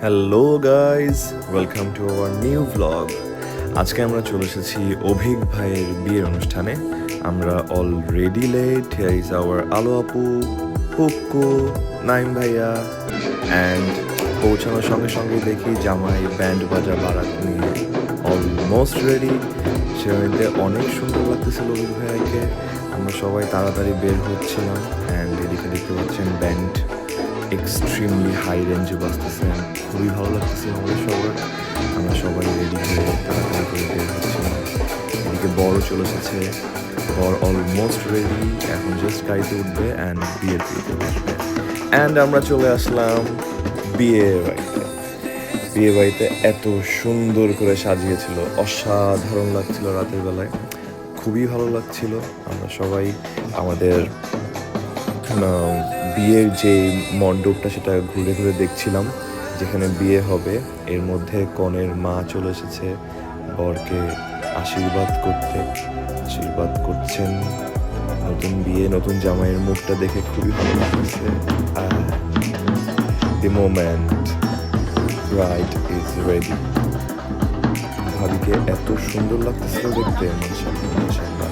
Hello guys, welcome to our new vlog. আজকে আমরা চলে এসেছি অভিক ভাইয়ের বিয়ের অনুষ্ঠানে। আমরা already late. Here is our Alo আপু, পুক্কু, নাইম ভাইয়া। অ্যান্ড পৌঁছানোর সঙ্গে সঙ্গে দেখি জামাই ব্যান্ড বাজা বারাত নিয়ে অলমোস্ট রেডি। সেখানে অনেক সুন্দর লাগতেছিল অভিক ভাইয়াকে। আমরা সবাই তাড়াতাড়ি বের হচ্ছিলাম। অ্যান্ড এদিকে দেখতে পাচ্ছেন ব্যান্ড এক্সট্রিমলি হাই রেঞ্জে বাজতেছে। খুবই ভালো লাগতেছে আমাদের সবার। আমরা সবাই রেডি হয়ে তাড়াতাড়ি করে বের হচ্ছিলাম। এদিকে বরও চলে এসেছে, বর অলমোস্ট রেডি, এখন জাস্ট গাড়িতে উঠবে অ্যান্ড বিয়ের দিতে বসবে। অ্যান্ড আমরা চলে আসলাম বিয়ে বাড়িতে। বিয়ে বাড়িতে এত সুন্দর করে সাজিয়েছিল, অসাধারণ লাগছিল রাতের বেলায়, খুবই ভালো লাগছিল। আমরা সবাই আমাদের বিয়ের যে মণ্ডপটা সেটা ঘুরে ঘুরে দেখছিলাম, যেখানে বিয়ে হবে। এর মধ্যে কনের মা চলে এসেছে বরকে আশীর্বাদ করছেন। নতুন বিয়ে, নতুন জামাইয়ের মুখটা দেখে খুবই ভালো লাগছে। The moment, bride is ready. ভাবিকে এত সুন্দর লাগতেছিল দেখতে, মাশাআল্লাহ।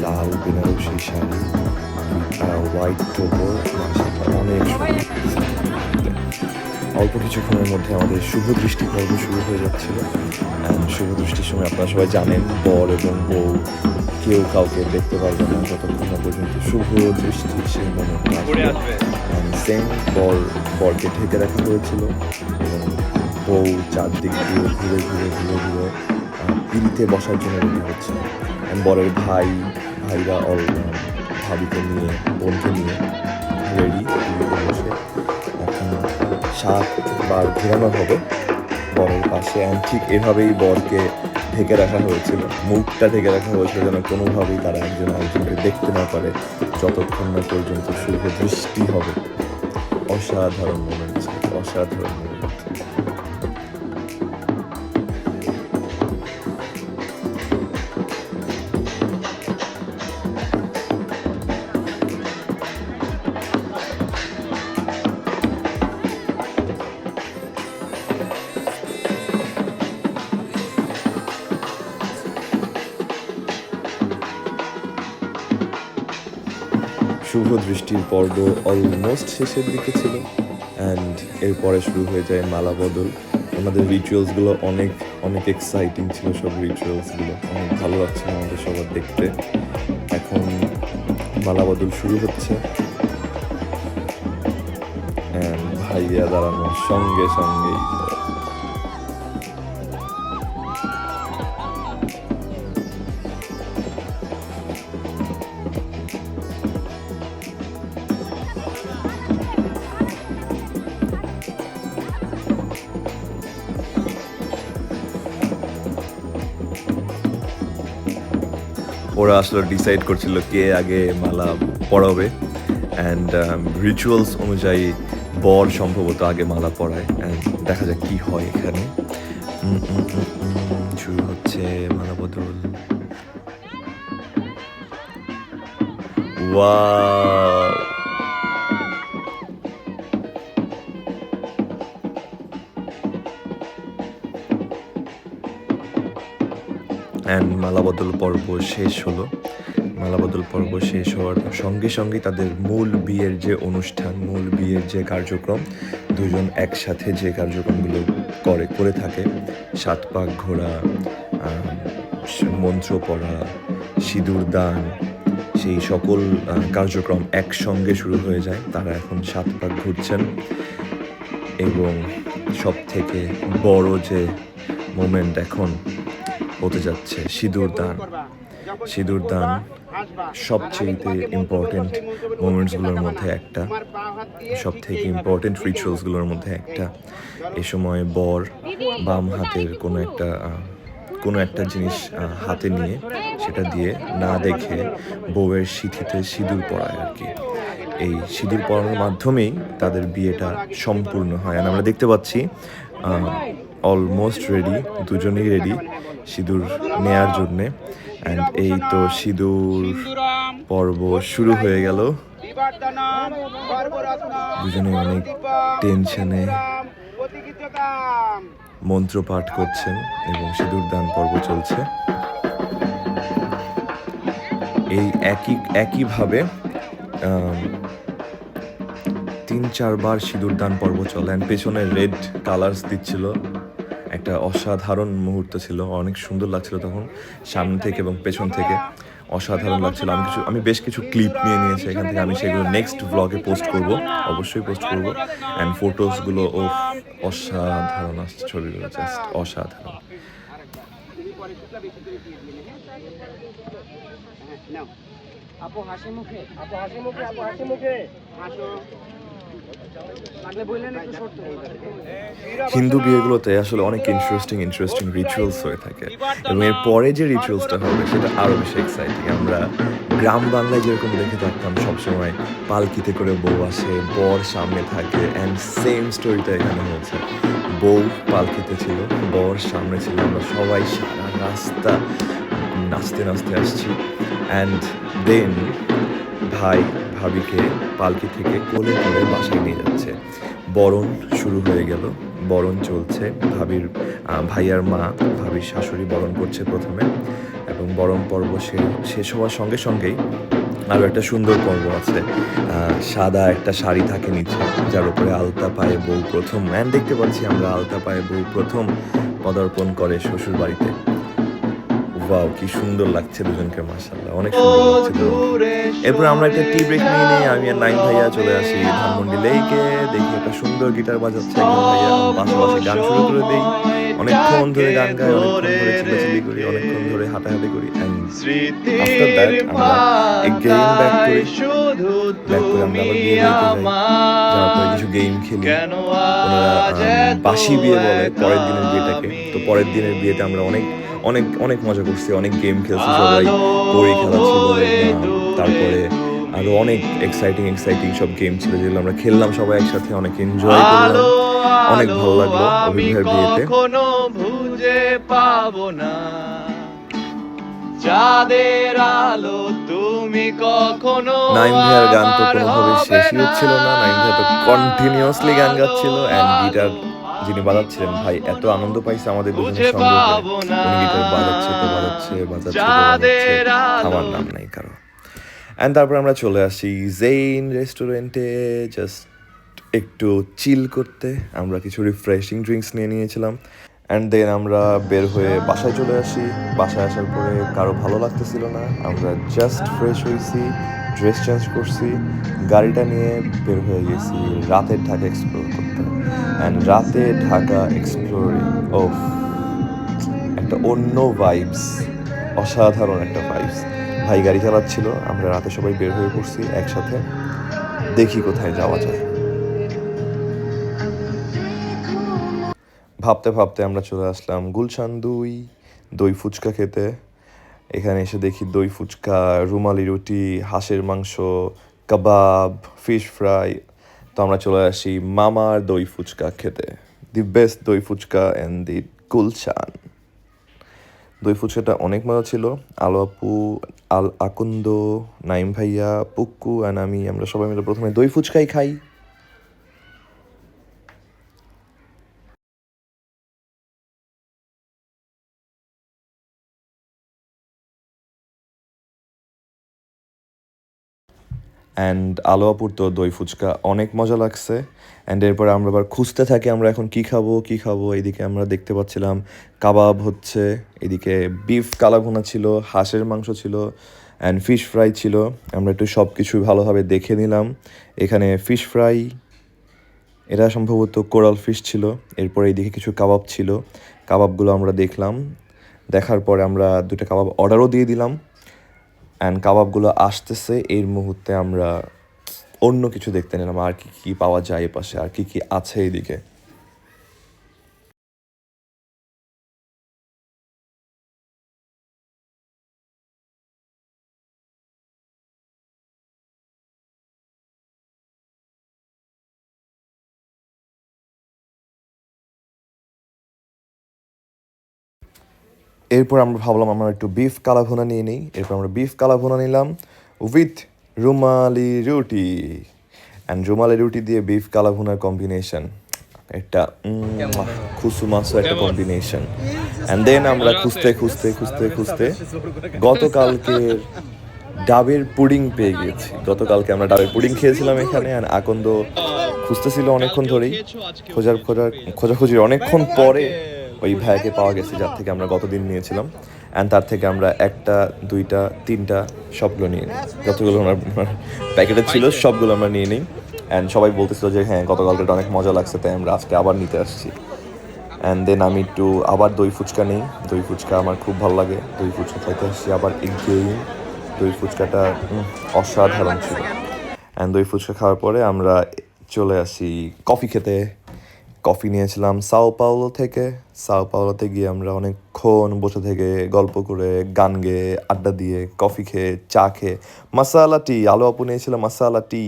লাল বেনারসি শাড়ি, হোয়াইট টোপর, অনেক অল্প কিছুক্ষণের মধ্যে আমাদের শুভ দৃষ্টি পর্ব শুরু হয়ে যাচ্ছিল। অ্যান্ড শুভ দৃষ্টির সময় আপনারা সবাই জানেন, বর এবং বউ কেউ কাউকে দেখতে পারবে না যতক্ষণ না পর্যন্ত শুভ দৃষ্টির সেই মোমেন্ট আসবে। সেম বরকে ঢেকে রাখা হয়েছিল এবং বউ চারদিক দিয়ে ঘুরে ঘুরে ঘুরে ঘুরে পিড়িতে বসার জন্য রেডি হচ্ছে। বরের ভাইরা ভাবিকে নিয়ে, বোনকে নিয়ে রেডি বসে। এখন 7 বার ঘোরানো হবে বরের পাশে। ঠিক এভাবেই বরকে ঢেকে রাখা হয়েছিল, মুখটা ঢেকে রাখা হয়েছিল যেন কোনোভাবেই তারা একজন আরেকজনকে দেখতে না পারে যতক্ষণ না পর্যন্ত শুভ দৃষ্টি হবে। অসাধারণ মোমেন্ট ছিল, অসাধারণ মোমেন্ট। শুভ দৃষ্টির পর্ব অলমোস্ট শেষের দিকে ছিল। অ্যান্ড এরপরে শুরু হয়ে যায় মালা বদল। আমাদের রিচুয়ালসগুলো অনেক অনেক এক্সাইটিং ছিল, সব রিচুয়ালসগুলো অনেক ভালো লাগছিল আমাদের সবার দেখতে। এখন মালা বদল শুরু হচ্ছে। অ্যান্ড ভাইয়া দাঁড়ানোর সঙ্গে সঙ্গেই ওরা আসলে ডিসাইড করছিল কে আগে মালা পরাবে। অ্যান্ড রিচুয়ালস অনুযায়ী বর সম্ভবত আগে মালা পরায়। অ্যান্ড দেখা যাক কি হয় এখানে। শুরু হচ্ছে মালা বদল। ওয়াও, অ্যান্ড মালাবদল পর্ব শেষ হলো। মালাবদল পর্ব শেষ হওয়ার সঙ্গে সঙ্গে তাদের মূল বিয়ের যে অনুষ্ঠান, মূল বিয়ের যে কার্যক্রম, দুজন একসাথে যে কার্যক্রমগুলো করে থাকে, 7 পাক ঘোরা, মন্ত্র পড়া, সিঁদুর দান, সেই সকল কার্যক্রম একসঙ্গে শুরু হয়ে যায়। তারা এখন 7 পাক ঘুরছেন। এবং সব থেকে বড় যে মোমেন্ট এখন হতে যাচ্ছে সিঁদুর দান। সিঁদুর দান সবচেয়ে ইম্পর্টেন্ট মোমেন্টসগুলোর মধ্যে একটা, সব থেকে ইম্পর্টেন্ট রিচুয়ালসগুলোর মধ্যে একটা। এ সময় বর বাম হাতের কোনো একটা জিনিস হাতে নিয়ে সেটা দিয়ে না দেখে বউয়ের সিঁথিতে সিঁদুর পরায় আর কি। এই সিঁদুর পরানোর মাধ্যমেই তাদের বিয়েটা সম্পূর্ণ হয়। আর আমরা দেখতে পাচ্ছি অলমোস্ট রেডি, দুজনেই রেডি সিঁদুর নেয়ার জন্যে। অ্যান্ড এই তো সিঁদুর পর্ব শুরু হয়ে গেল। দুজনে অনেক টেনশনে মন্ত্র পাঠ করছেন এবং সিঁদুরদান পর্ব চলছে। এই একইভাবে 3-4 বার সিঁদুরদান পর্ব চলে অ্যান্ড পেছনে রেড কালার্স দিচ্ছিল। একটা অসাধারণ মুহূর্ত ছিল, অনেক সুন্দর লাগছিল তখন সামনে থেকে এবং পেছন থেকে, অসাধারণ লাগছিল। আমি বেশ কিছু ক্লিপ নিয়ে নিয়েছি এখান থেকে, আমি সেগুলো নেক্সট ব্লগে পোস্ট করব, অবশ্যই পোস্ট করব। অ্যান্ড ফটোসগুলো অসাধারণ আসছে, ছবিগুলো জাস্ট অসাধারণ। আপু হাসি মুখে, আপু হাসি মুখে, আপু হাসি মুখে হাসো। হিন্দু বিয়েগুলোতে আসলে অনেক ইন্টারেস্টিং রিচুয়ালস হয়ে থাকে এবং এর পরে যে রিচুয়ালসটা হবে সেটা আরও বেশি এক্সাইটিং। আমরা গ্রাম বাংলায় যেরকম দেখে থাকতাম সবসময় পালকিতে করে বউ আসে, বর সামনে থাকে, অ্যান্ড সেম স্টোরিটা এখানে হয়েছে। বউ পালকিতে ছিল, বর সামনে ছিল, আমরা সবাই সারা রাস্তা নাচতে নাচতে আসছি। অ্যান্ড দেন ভাই ভাবিকে পালকি থেকে কোলে করে বাসায় নিয়ে যাচ্ছে। বরণ শুরু হয়ে গেল, বরণ চলছে। ভাইয়ার মা, ভাবির শাশুড়ি বরণ করছে প্রথমে, এবং বরণ পর্ব শেষ হওয়ার সঙ্গে সঙ্গেই আরও একটা সুন্দর পর্ব আছে। সাদা একটা শাড়ি থাকে নিচে, যার উপরে আলতা পায়ে বউ প্রথম, দেখতে পাচ্ছি আমরা আলতা পায়ে বউ প্রথম পদার্পণ করে শ্বশুর বাড়িতে। ওয়াও, কি সুন্দর লাগছে দুজনকে, মাশাআল্লাহ অনেক সুন্দর লাগছে। এরপর আমরা একটা টি ব্রেক নিয়ে নিই, আমি আর নাইম ভাইয়া চলে আসি ধানমন্ডি লেকে। দেখি একটা সুন্দর গিটার বাজাচ্ছে একজন ভাইয়া, পাশাপাশি গান শুরু করে দেই। অনেকক্ষণ ধরে গান গাই, অনেকক্ষণ ধরে চিল্লাচিল্লি করি, অনেকক্ষণ ধরে হাঁটাহাঁটি করি। আফটার দ্যাট আমরা গেম ব্যাক করি, আমরা আবার বিয়ে বাড়িতে যাই, যাওয়ার পরে কিছু গেম খেলি। ওনারা বাসি বিয়ে বলে পরের দিনের বিয়েটাকে। তো পরের দিনের বিয়েতে আমরা অনেক অনেক অনেক মজা করছি, অনেক গেম খেলছি, সবাই বই খেলা ছিল, তারপরে আরো অনেক এক্সাইটিং সব গেম ছিল যেগুলো আমরা খেললাম সবাই একসাথে, অনেক এনজয় করলাম, অনেক ভালো লাগলো অভিক ভাইয়ের বিয়েতে। বুঝে পাবো না চাঁদের আলো তুমি কখনো। নাইম ভাইয়ের গান তো কোনোভাবে শেষই হচ্ছিল না, নাইম ভাই তো কন্টিনিউয়াসলি গান গাচ্ছিল, অ্যান্ড গিটার যিনি বাজাচ্ছিলেন ভাই এত আনন্দ পাইছে আমাদের দুজনের সঙ্গে, উনি গিটার বাজাচ্ছে থামার নাম নাই কারো। অ্যান্ড তারপর আমরা চলে আসি জেইন রেস্টুরেন্টে জাস্ট একটু চিল করতে। আমরা কিছু রিফ্রেশিং ড্রিঙ্কস নিয়ে নিয়েছিলাম, অ্যান্ড দেন আমরা বের হয়ে বাসায় চলে আসি। বাসায় আসার পরে কারো ভালো লাগতেছিল না, আমরা জাস্ট ফ্রেশ হয়েছি, ড্রেস চেঞ্জ করছি, গাড়িটা নিয়ে বের হয়ে গেছি রাতের ঢাকা এক্সপ্লোর করতে। অ্যান্ড রাতে ঢাকা এক্সপ্লোরিং একটা অন্য ভাইবস, অসাধারণ একটা ভাইবস। ভাই গাড়ি চালাচ্ছিল, আমরা রাতে সবাই বের হয়ে পড়ছি একসাথে, দেখি কোথায় যাওয়া যায়। ভাবতে ভাবতে আমরা চলে আসলাম গুলশান দই ফুচকা খেতে। এখানে এসে দেখি দই ফুচকা, রুমালি রুটি, হাঁসের মাংস, কাবাব, ফিশ ফ্রাই। তো আমরা চলে আসি মামার দই ফুচকা খেতে, দি বেস্ট দই ফুচকা ইন দি গুলশান। দই ফুচকাটা অনেক মজা ছিল। আলো আপু, আকন্দ, নাইম ভাইয়া, পুক্কু অ্যান্ড আমরা সবাই মিলে প্রথমে দই ফুচকাই খাই। অ্যান্ড আলো আপুর তো দই ফুচকা অনেক মজা লাগছে। অ্যান্ড এরপরে আমরা আবার খুঁজতে থাকি আমরা এখন কী খাবো। এইদিকে আমরা দেখতে পাচ্ছিলাম কাবাব হচ্ছে, এদিকে বিফ কালাভুনা ছিল, হাঁসের মাংস ছিল, অ্যান্ড ফিশ ফ্রাই ছিল। আমরা একটু সব কিছু ভালোভাবে দেখে নিলাম। এখানে ফিশ ফ্রাই, এটা সম্ভবত কোরাল ফিশ ছিল। এরপরে এইদিকে কিছু কাবাব ছিল, কাবাবগুলো আমরা দেখলাম। দেখার পরে আমরা 2টা কাবাব অর্ডারও দিয়ে দিলাম। অ্যান্ড কাবাবগুলো আসতেছে, এর মুহূর্তে আমরা অন্য কিছু দেখতে নিলাম, আর কি পাওয়া যায় এপাশে, আর কি আছে এইদিকে। এরপর আমরা ভাবলাম আমরা একটু বিফ কালাভুনা নিয়ে নিই। এরপর আমরা বিফ কালাভুনা নিলাম উইথ রুমালি রুটি। অ্যান্ড রুমালি রুটি দিয়ে বিফ কালাভুনার কম্বিনেশন একটা খুসুমাসু একটা কম্বিনেশন। অ্যান্ড দেন আমরা খুঁজতে খুঁজতে খুঁজতে খুঁজতে গতকালকের ডাবের পুডিং পেয়ে গিয়েছি। গতকালকে আমরা ডাবের পুডিং খেয়েছিলাম এখানে, আর আকন্দ খুঁজতেছিল অনেকক্ষণ ধরেই। খোঁজাখুঁজির অনেকক্ষণ পরে ওই ভাইয়াকে পাওয়া গেছে যার থেকে আমরা গতদিন নিয়েছিলাম। অ্যান্ড তার থেকে আমরা একটা, দুইটা, তিনটা সবগুলো নিয়ে নিই। যতগুলো ওনার প্যাকেটে ছিল সবগুলো আমরা নিয়ে নিই। অ্যান্ড সবাই বলতেছিল যে হ্যাঁ গতকালটা অনেক মজা লাগছে, তাই আমরা আজকে আবার নিতে আসছি। অ্যান্ড দেন আমি একটু আবার দই ফুচকা নিই। দই ফুচকা আমার খুব ভালো লাগে, দই ফুচকা খাইতে আসছি আবার এগেইন। দই ফুচকাটা অসাধারণ ছিল। অ্যান্ড দই ফুচকা খাওয়ার পরে আমরা চলে আসি কফি খেতে। কফি নিয়েছিলাম সাও পাওলো থেকে। সাও পাওলোতে গিয়ে আমরা অনেকক্ষণ বসে থেকে গল্প করে, গান গেয়ে, আড্ডা দিয়ে, কফি খেয়ে, চা খেয়ে, মাসালা টি, আলো আপু নিয়েছিল মাসালা টি।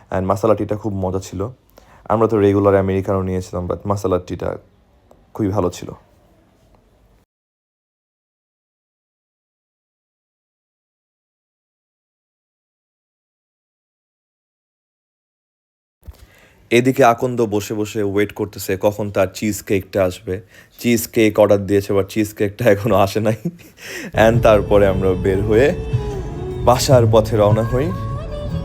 অ্যান্ড মাসালা টিটা খুব মজা ছিল। আমরা তো রেগুলার আমেরিকানো নিয়েছিলাম, বাট মাসালা টিটা খুবই ভালো ছিল। এদিকে আকন্দ বসে বসে ওয়েট করতেছে কখন তার চিজ কেকটা আসবে। চিজ কেক অর্ডার দিয়েছে, বাট চিজ কেকটা এখনো আসে নাই। অ্যান্ড তারপরে আমরা বের হয়ে বাসার পথে রওনা হই।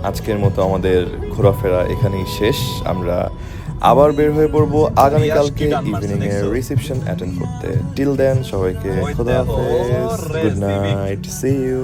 আজকের মতো আমাদের ঘোরাফেরা এখানেই শেষ। আমরা আবার বের হয়ে পড়বো আগামীকালকে ইভিনিং এর রিসেপশন অ্যাটেন্ড করতে। টিল দেন সবাইকে খোদা হাফেজ, গুড নাইট, সি ইউ।